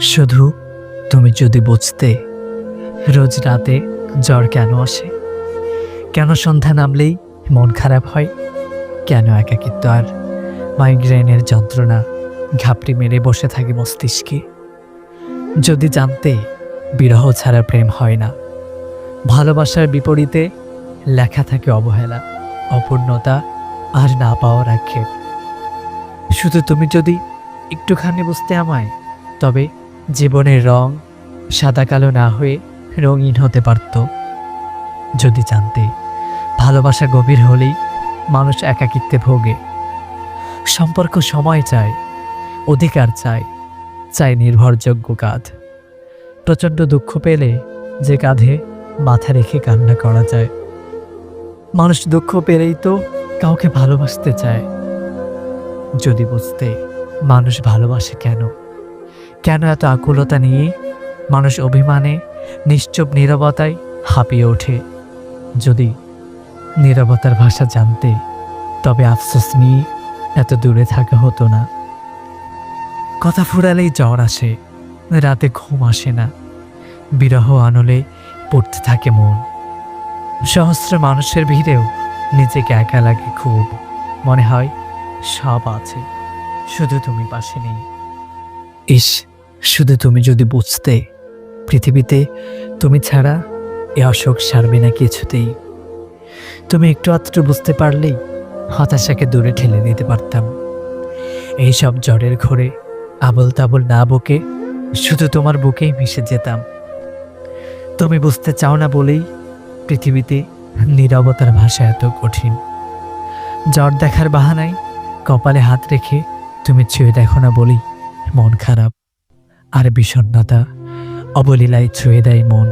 শুধু তুমি যদি বুঝতে, রোজ রাতে জ্বর কেন আসে, কেন সন্ধ্যা নামলেই মন খারাপ হয়, কেন একাকিত্ব আর মাইগ্রেনের যন্ত্রণা ঘাপটি মেরে বসে থাকে মস্তিষ্কে। যদি জানতে বিরহ ছাড়া প্রেম হয় না, ভালোবাসার বিপরীতে লেখা থাকে অবহেলা, অপূর্ণতা আর না পাওয়ার আক্ষেপ। শুধু তুমি যদি একটুখানি বুঝতে আমায়, তবে জীবনের রং সাদা কালো না হয়ে রঙিন হতে পারত। যদি জানতে ভালোবাসা গভীর হলেই মানুষ একাকিত্বে ভোগে। সম্পর্ক সময় চায়, অধিকার চায়, চায় নির্ভরযোগ্য কাঁধ। প্রচণ্ড দুঃখ পেলে যে কাঁধে মাথা রেখে কান্না করা যায়। মানুষ দুঃখ পেলেই তো কাউকে ভালোবাসতে চায়। যদি বুঝতে মানুষ ভালোবাসে কেন, কেন এত আকুলতা নিয়ে মানুষ অভিমানে নিশ্চুপ নীরবতায় হাঁপিয়ে ওঠে। যদি নীরবতার ভাষা জানতে, তবে আফসোস নিয়ে এত দূরে থাকা হতো না। কথা ফুরালেই জ্বর আসে, রাতে ঘুম আসে না, বিরহ আনলে পড়তে থাকে মন। সহস্র মানুষের ভিড়েও নিজেকে একা লাগে খুব। মনে হয় সব আছে, শুধু তুমি পাশে নেই। ইস, শুধু তুমি যদি বুঝতে, পৃথিবীতে তুমি ছাড়া এ অসুখ সারবে না কিছুতেই। তুমি একটু আধটু বুঝতে পারলেই হতাশাকে দূরে ঠেলে দিতে পারতাম। এইসব জ্বরের ঘোরে আবল তাবল না বকে শুধু তোমার বুকেই মিশে যেতাম। তুমি বুঝতে চাও না বলেই পৃথিবীতে নীরবতার ভাষা এত কঠিন। জ্বর দেখার বাহানায় কপালে হাত রেখে তুমি ছুঁয়ে দেখো না বলেই মন খারাপ, আর বিষণ্ণতা অবলীলায় ছুঁয়ে দেয় মন।